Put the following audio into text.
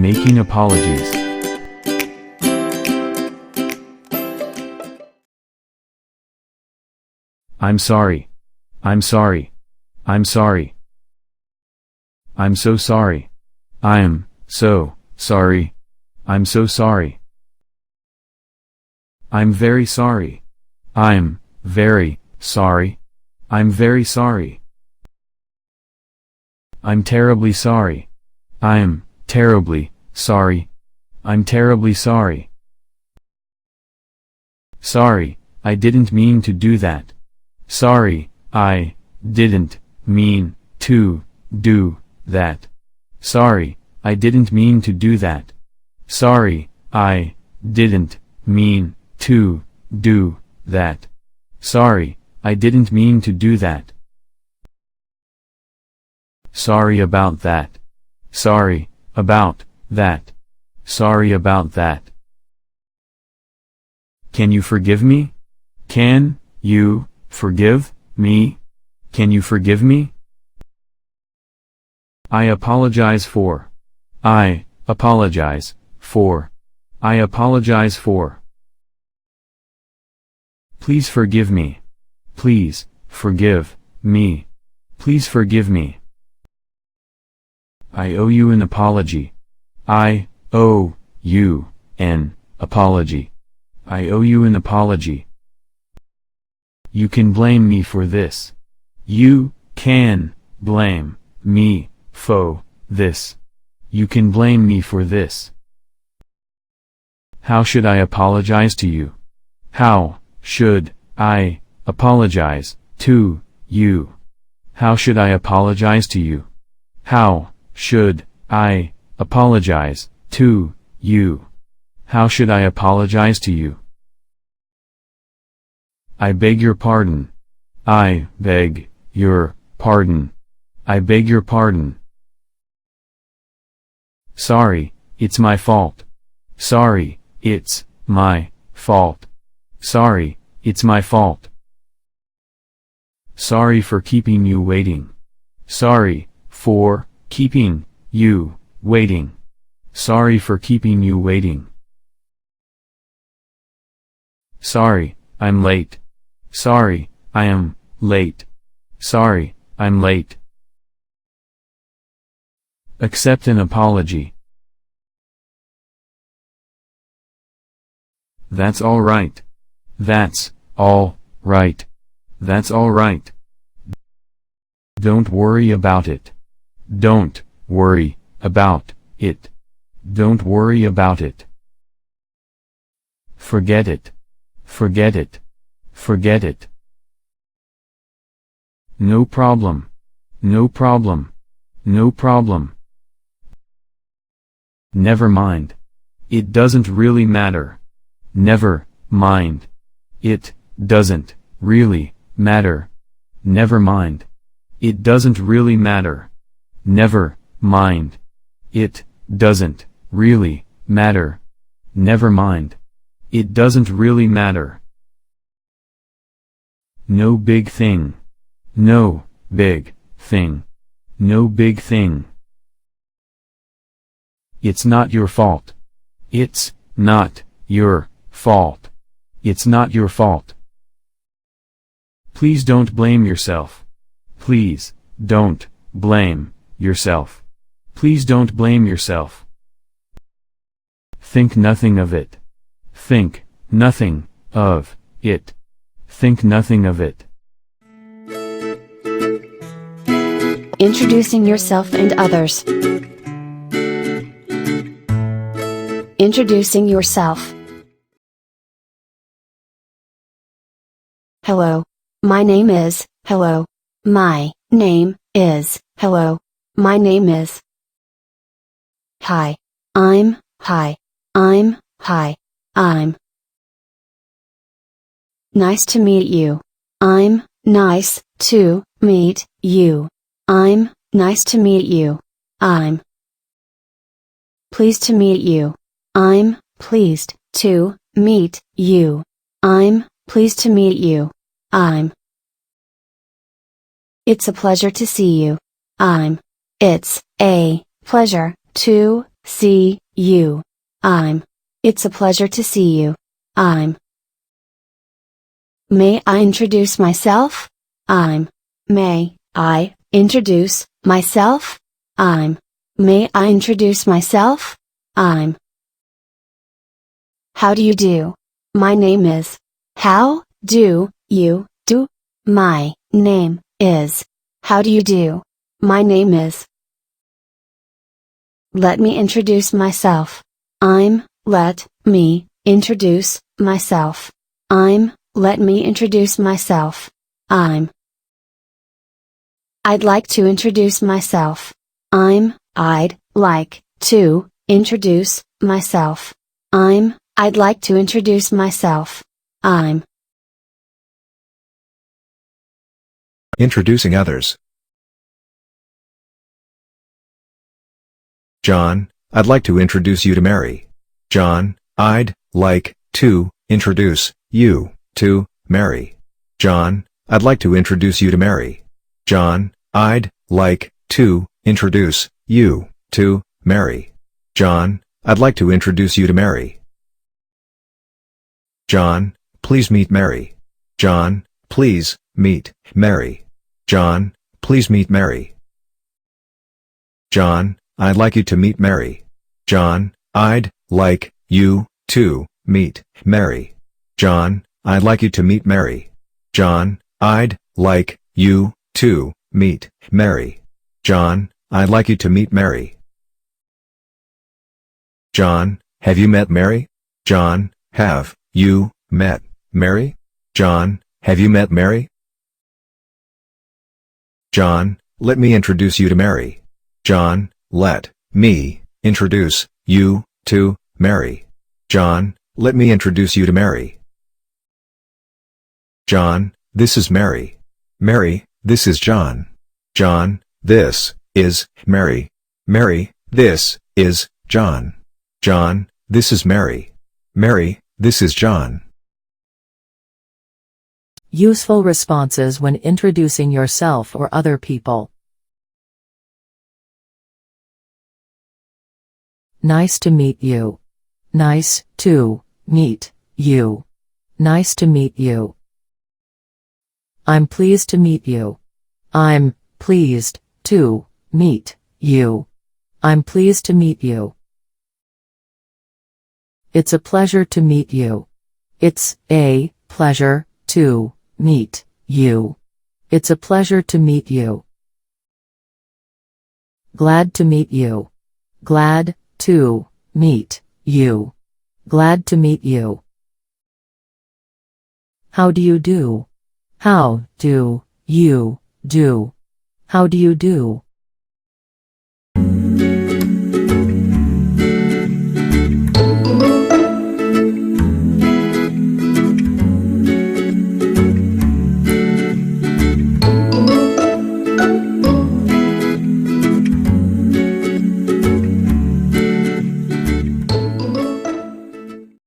Making apologies. I'm sorry. I'm sorry. I'm sorry. I'm so sorry. I'm so sorry. I'm so sorry. I'm very sorry. I'm very sorry. I'm very sorry. I'm terribly sorry. I'm terribly sorry. I'm terribly sorry. Sorry, I didn't mean to do that. Sorry, I didn't mean to do that. Sorry, I didn't mean to do that. Sorry, I didn't mean to do that. Sorry, I didn't mean to do that. Sorry about that. Sorry about that. Sorry about that. Can you forgive me? Can you forgive me? Can you forgive me? I apologize for. I apologize for. I apologize for. Please forgive me. Please forgive me. Please forgive me. I owe you an apology. I owe you an apology. I owe you an apology. You can blame me for this. You can blame me for this. You can blame me for this. How should I apologize to you? How should I apologize to you? How should I apologize to you? How should I apologize to you? How should I apologize to you? I beg your pardon. I beg your pardon. I beg your pardon. Sorry, it's my fault. Sorry, it's my fault. Sorry, it's my fault. Sorry for keeping you waiting. Sorry for keeping you waiting. Sorry for keeping you waiting. Sorry, I'm late. Sorry, I am late. Sorry, I'm late. Accept an apology. That's all right. That's all right. That's all right. Don't worry about it. Don't worry about it. Don't worry about it. Forget it. Forget it. Forget it. No problem. No problem. No problem. Never mind. It doesn't really matter. Never mind. It doesn't really matter. Never mind. It doesn't really matter. Never mind. It doesn't really matter. Never mind. It doesn't really matter. No big thing. No big thing. No big thing. It's not your fault. It's not your fault. It's not your fault. Please don't blame yourself. Please don't blame yourself. Please don't blame yourself. Think nothing of it. Think nothing of it. Think nothing of it. Introducing yourself and others. Introducing yourself. Hello. My name is. Hello. My name is. Hello. My name is. Hi. I'm. Hi. I'm. Hi. I'm. Nice to meet you. I'm nice to meet you. I'm nice to meet you. I'm pleased to meet you. I'm pleased to meet you. I'm pleased to meet you. I'm. It's a pleasure to see you. I'm. It's a pleasure to see you. I'm. It's a pleasure to see you. I'm. May I introduce myself? I'm. May I introduce myself? I'm. May I introduce myself? I'm. How do you do? My name is. How do you do? My name is. How do you do? My name is. Let me introduce myself. I'm. Let me introduce myself. I'm. Let me introduce myself. I'm. I'd like to introduce myself. I'm. I'd like to introduce myself. I'm. I'd like to introduce myself. I'm. Introducing others. John, I'd like to introduce you to Mary. John, I'd like to introduce you to Mary. John, I'd like to introduce you to Mary. John, I'd like to introduce you to Mary. John, I'd like to introduce you to Mary. John, please meet Mary. John, please meet Mary. John, please meet Mary. John, I'd like you to meet Mary. John, I'd like you to meet Mary. John, I'd like you to meet Mary. John, I'd like you to meet Mary. John, I'd like you to meet Mary. John, have you met Mary? John, have you met Mary? John, have you met Mary? John, let me introduce you to Mary. John, let me introduce you to Mary. John, let me introduce you to Mary. John, this is Mary. Mary, this is John. John, this is Mary. Mary, this is John. John, this is Mary. Mary, this is John. Useful responses when introducing yourself or other people. Nice to meet you. Nice to meet you. Nice to meet you. I'm pleased to meet you. I'm pleased to meet you. I'm pleased to meet you. It's a pleasure to meet you. It's a pleasure to meet you. It's a pleasure to meet you. Glad to meet you. Glad to meet you. Glad to meet you. How do you do? How do you do? How do you do?